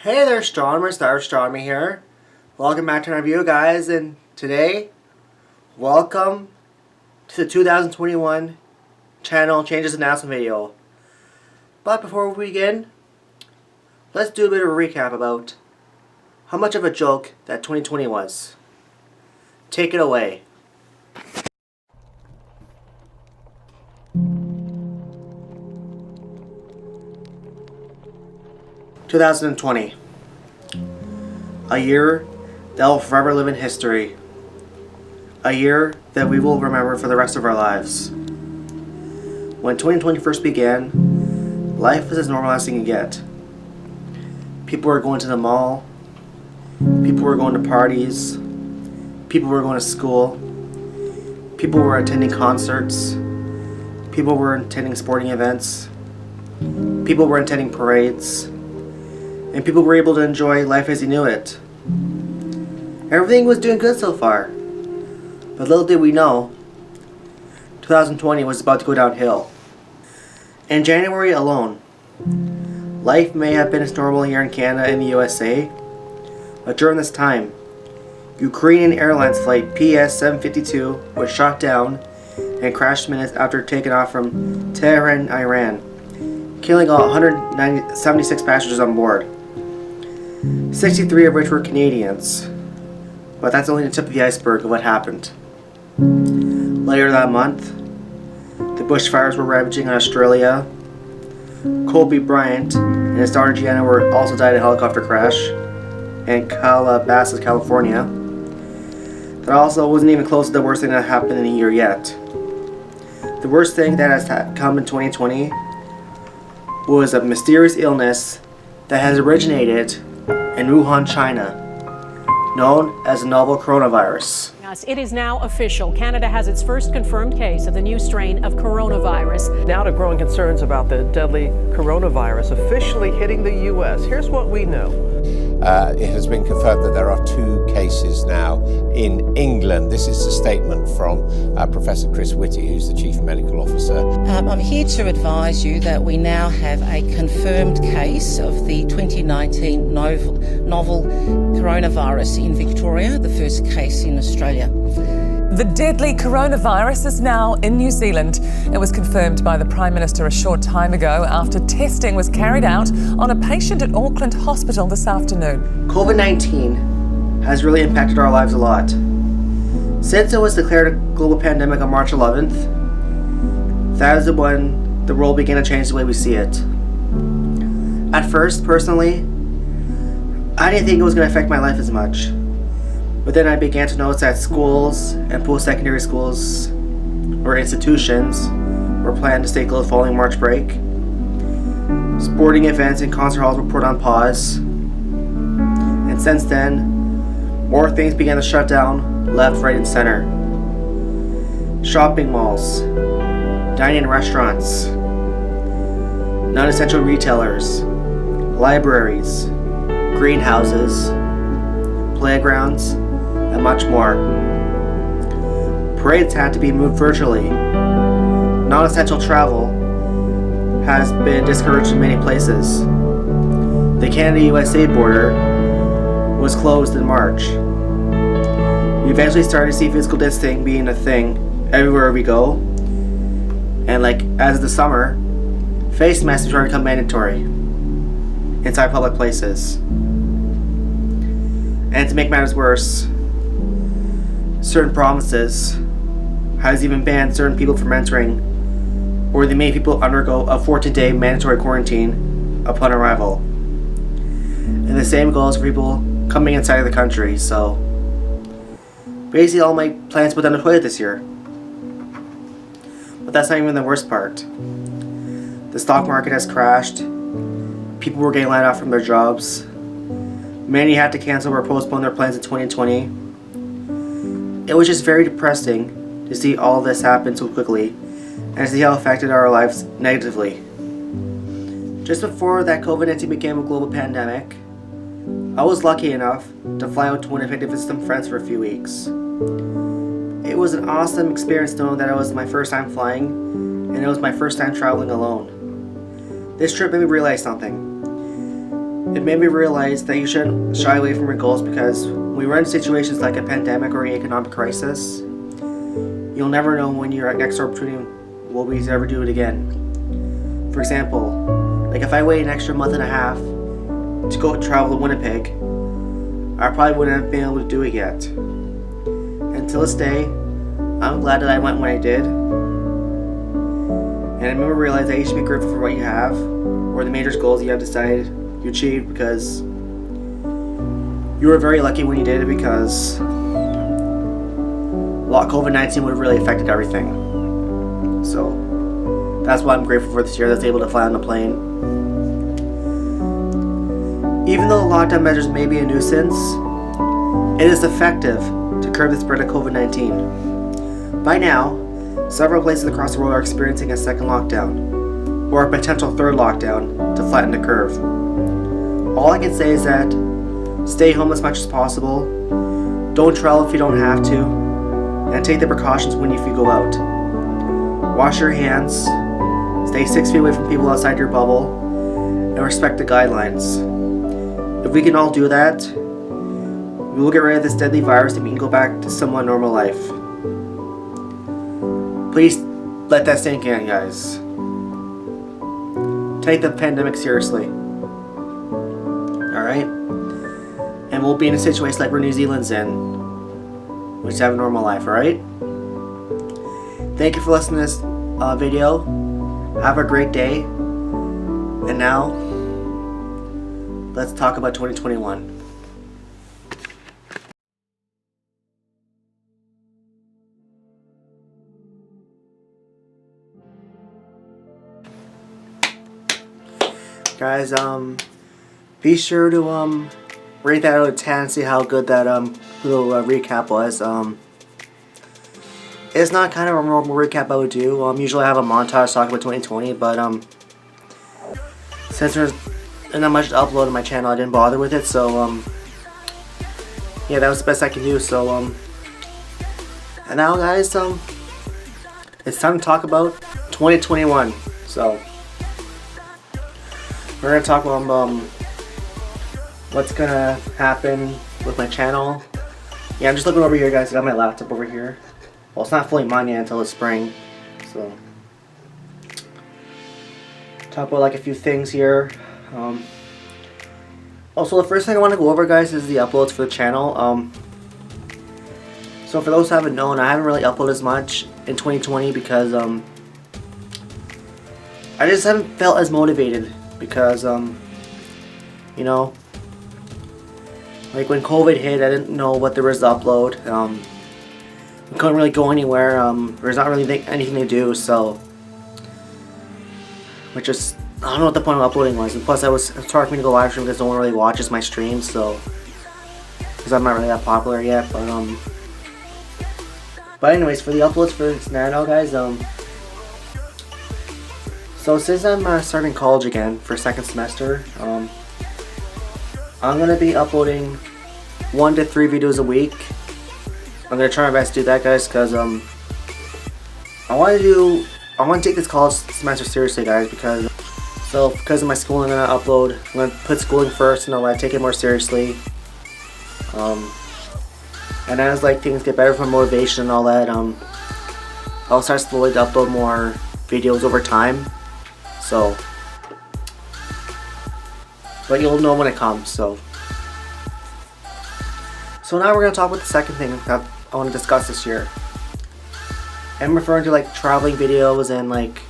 Hey there, astronomer, Star Astronomy here. Welcome back to another video, guys, and today, welcome to the 2021 channel changes announcement video. But before we begin, let's do a bit of a recap about how much of a joke that 2020 was. Take it away. (2020) A year that will forever live in history. A year that we will remember for the rest of our lives. When 2020 first began, life was as normal as you can get. People were going to the mall. People were going to parties. People were going to school. People were attending concerts. People were attending sporting events. People were attending parades. And people were able to enjoy life as you knew it. Everything was doing good so far. But little did we know, 2020 was about to go downhill. In January alone, life may have been as normal here in Canada and the USA, but during this time, Ukrainian Airlines flight PS-752 was shot down and crashed minutes after taking off from Tehran, Iran, killing all 176 passengers on board. 63 of which were Canadians. But that's only the tip of the iceberg of what happened. Later that month, the bushfires were ravaging in Australia. Kobe Bryant and his daughter Gianna also died in a helicopter crash in Calabasas, California. That also wasn't even close to the worst thing that happened in a year yet. The worst thing that has come in 2020 was a mysterious illness that has originated in Wuhan, China, known as the novel coronavirus. Yes, it is now official. Canada has its first confirmed case of the new strain of coronavirus. Now to growing concerns about the deadly coronavirus officially hitting the U.S. Here's what we know. It has been confirmed that there are 2 cases now in England. This is a statement from Professor Chris Whitty, who's the Chief Medical Officer. I'm here to advise you that we now have a confirmed case of the 2019 novel coronavirus in Victoria, the first case in Australia. The deadly coronavirus is now in New Zealand. It was confirmed by the Prime Minister a short time ago after testing was carried out on a patient at Auckland Hospital this afternoon. COVID-19 has really impacted our lives a lot. Since it was declared a global pandemic on March 11th, that is when the world began to change the way we see it. At first, personally, I didn't think it was going to affect my life as much. But then I began to notice that schools and post-secondary schools or institutions were planned to stay closed following March break. Sporting events and concert halls were put on pause. And since then, more things began to shut down left, right, and center. Shopping malls, dining restaurants, non-essential retailers, libraries, greenhouses, playgrounds, and much more. Parades had to be moved virtually. Non-essential travel has been discouraged in many places. The Canada-USA border was closed in March. We eventually started to see physical distancing being a thing everywhere we go. And as of the summer, face masks started to become mandatory inside public places. And to make matters worse, certain provinces has even banned certain people from entering, or they made people undergo a 14-day mandatory quarantine upon arrival. And the same goes for people coming inside of the country, so basically all my plans put down the toilet this year. But that's not even the worst part. The stock market has crashed, people were getting laid off from their jobs, many had to cancel or postpone their plans in 2020. It was just very depressing to see all this happen so quickly and to see how it affected our lives negatively. Just before that COVID-19 became a global pandemic, I was lucky enough to fly out to Winnipeg to visit some friends for a few weeks. It was an awesome experience knowing that it was my first time flying and it was my first time traveling alone. This trip made me realize something. It made me realize that you shouldn't shy away from your goals, because when we run into situations like a pandemic or an economic crisis, you'll never know when your next opportunity will be to ever do it again. For example, like if I waited an extra month and a half to go travel to Winnipeg, I probably wouldn't have been able to do it yet. And to this day, I'm glad that I went when I did. And I made me realize that you should be grateful for what you have, or the major goals you have decided you achieved, because you were very lucky when you did it, because COVID-19 would have really affected everything. So that's why I'm grateful for this year, that I was able to fly on the plane. Even though lockdown measures may be a nuisance, it is effective to curb the spread of COVID-19. By now, several places across the world are experiencing a second lockdown, or a potential third lockdown, to flatten the curve. All I can say is that stay home as much as possible, don't travel if you don't have to, and take the precautions if you go out. Wash your hands, stay 6 feet away from people outside your bubble, and respect the guidelines. If we can all do that, we will get rid of this deadly virus and we can go back to somewhat normal life. Please let that sink in, guys. Take the pandemic seriously. Alright? And we'll be in a situation like where New Zealand's in, which is have a normal life, alright? Thank you for listening to this video. Have a great day. And now, let's talk about 2021. Guys, be sure to rate that out of 10 and see how good that little recap was. It's not kind of a normal recap I would do. Usually I have a montage talking about 2020, but since there's not much to upload on my channel, I didn't bother with it. So yeah, that was the best I can do. So and now, guys, it's time to talk about 2021. So we're gonna talk about what's gonna happen with my channel. Yeah, I'm just looking over here, guys. I got my laptop over here. Well, it's not fully mine yet until the spring. So talk about like a few things here. Also, the first thing I want to go over, guys, is the uploads for the channel. So for those who haven't known, I haven't really uploaded as much in 2020 because I just haven't felt as motivated. Because you know, like when COVID hit, I didn't know what there was to upload. We couldn't really go anywhere. There's not really anything to do, so which is, I don't know what the point of uploading was. And plus, it's hard for me to go live stream because no one really watches my streams, so because I'm not really that popular yet. But anyways, for the uploads for now, guys, so since I'm starting college again for second semester, I'm gonna be uploading 1 to 3 videos a week. I'm gonna try my best to do that, guys, because I want to take this college semester seriously, guys, because of my schooling, I'm gonna put schooling first, and I'll take it more seriously. And as like things get better for motivation and all that, I'll start slowly to upload more videos over time. So, but you'll know when it comes. So now we're gonna talk about the second thing that I want to discuss this year. I'm referring to like traveling videos and like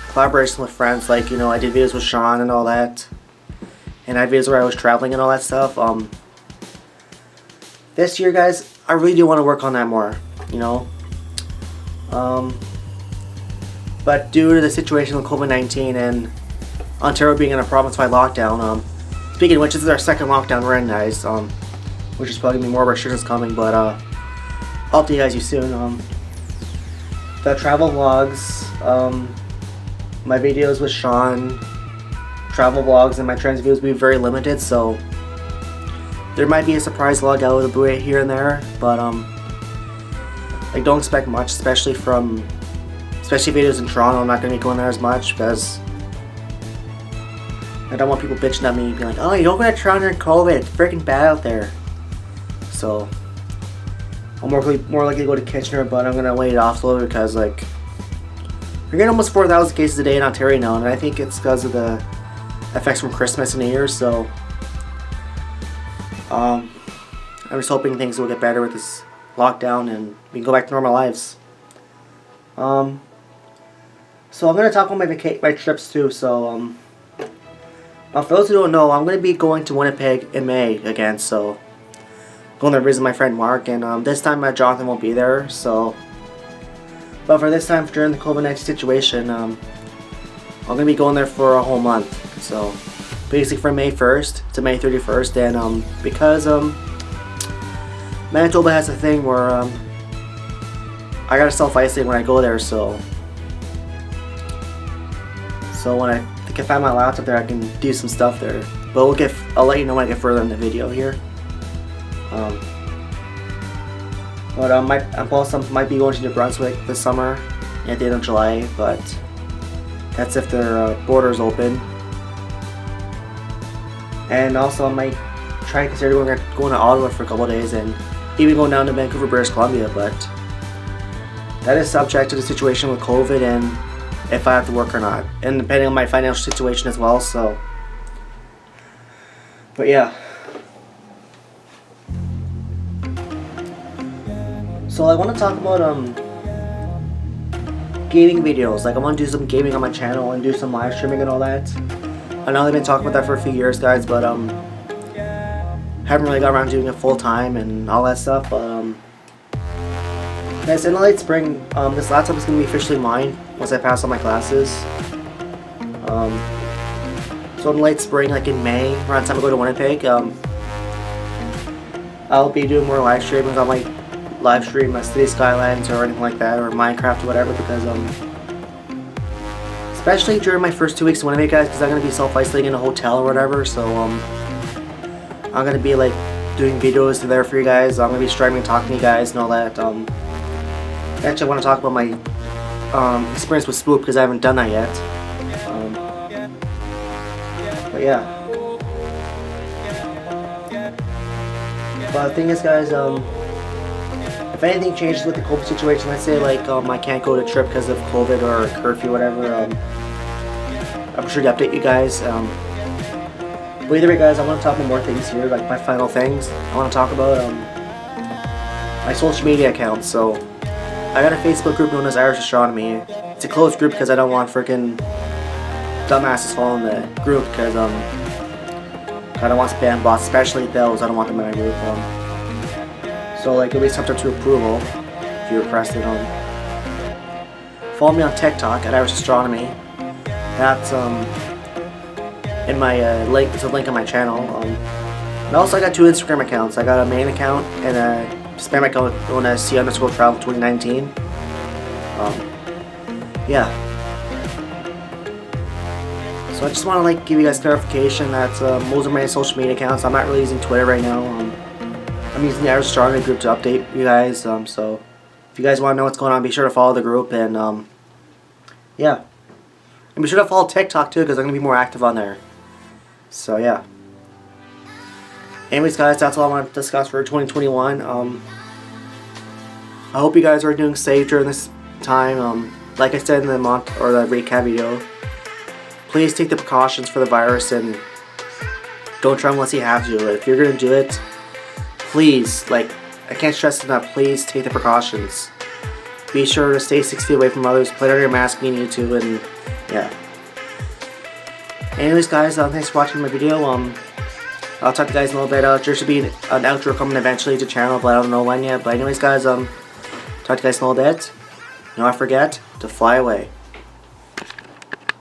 collaboration with friends. Like, you know, I did videos with Sean and all that, and I had videos where I was traveling and all that stuff. This year, guys, I really do want to work on that more. You know. But due to the situation with COVID-19 and Ontario being in a province-wide lockdown, speaking of which, this is our second lockdown we're in, guys, which is probably going to be more restrictions coming, but I'll update you guys soon. The travel vlogs, my videos with Sean, travel vlogs, and my transit videos will be very limited, so there might be a surprise vlog out of the blue here and there, but like, don't expect much, especially videos in Toronto. I'm not going to be going there as much because I don't want people bitching at me, being like, "Oh, you don't want to try during COVID. It's freaking bad out there." So I'm more likely to go to Kitchener, but I'm gonna wait it off a little because like we're getting almost 4,000 cases a day in Ontario now, and I think it's because of the effects from Christmas and New Year's. So I'm just hoping things will get better with this lockdown and we can go back to normal lives. So I'm gonna talk about my trips too. So for those who don't know, I'm gonna be going to Winnipeg in May again. So going there to visit my friend Mark, and this time Jonathan won't be there. So, but for this time during the COVID-19 situation, I'm gonna be going there for a whole month. So basically from May 1st to May 31st, and because Manitoba has a thing where I gotta self-isolate when I go there. So when I can find my laptop there, I can do some stuff there. But I'll let you know when I get further in the video here. I might be going to New Brunswick this summer at the end of July, but that's if their borders open. And also I might try to consider going to Ottawa for a couple of days and even going down to Vancouver, British Columbia, but that is subject to the situation with COVID and if I have to work or not, and depending on my financial situation as well. So, but yeah. So I want to talk about gaming videos. Like I want to do some gaming on my channel and do some live streaming and all that. I know I've been talking about that for a few years, guys, but haven't really got around to doing it full time and all that stuff. But guys, in the late spring, this laptop is gonna be officially mine once I pass all my classes. So in the late spring, like in May, around the time I go to Winnipeg, I'll be doing more live streaming. I might live stream City Skylines or anything like that, or Minecraft or whatever, because especially during my first 2 weeks in Winnipeg, guys, because I'm gonna be self-isolating in a hotel or whatever. So I'm gonna be like doing videos there for you guys. I'm gonna be streaming, talking to you guys and all that. Actually, I want to talk about my experience with Spook because I haven't done that yet. But yeah. But the thing is, guys, if anything changes with the COVID situation, let's say like I can't go to trip because of COVID or curfew or whatever, I'm sure to update you guys. But either way, guys, I want to talk about more things here, like my final things. I want to talk about my social media accounts. So I got a Facebook group known as Irish Astronomy. It's a closed group because I don't want freaking dumbasses following the group, because I don't want spam bots, especially those. I don't want them in my group. So like it'll be subject to approval if you request it. Follow me on TikTok at Irish Astronomy. That's in my link. It's a link on my channel. And also I got 2 Instagram accounts. I got a main account and a spam account known as C_travel 2019. Yeah. So I just want to like give you guys clarification that those are my social media accounts. I'm not really using Twitter right now. I'm using the Irish Astronomy group to update you guys. So if you guys want to know what's going on, be sure to follow the group, and yeah. And be sure to follow TikTok too, because I'm gonna be more active on there. So yeah. Anyways, guys, that's all I want to discuss for 2021. I hope you guys are doing safe during this time. Like I said in the recap video, please take the precautions for the virus and don't travel unless you have to. If you're gonna do it, please, like, I can't stress enough, please take the precautions. Be sure to stay 6 feet away from others, put on your mask when you need to, and yeah. Anyways, guys, thanks for watching my video. I'll talk to you guys in a little bit. There should be an outro coming eventually to the channel, but I don't know when yet. But anyways, guys, talk to you guys in a little bit. Do not forget to fly away.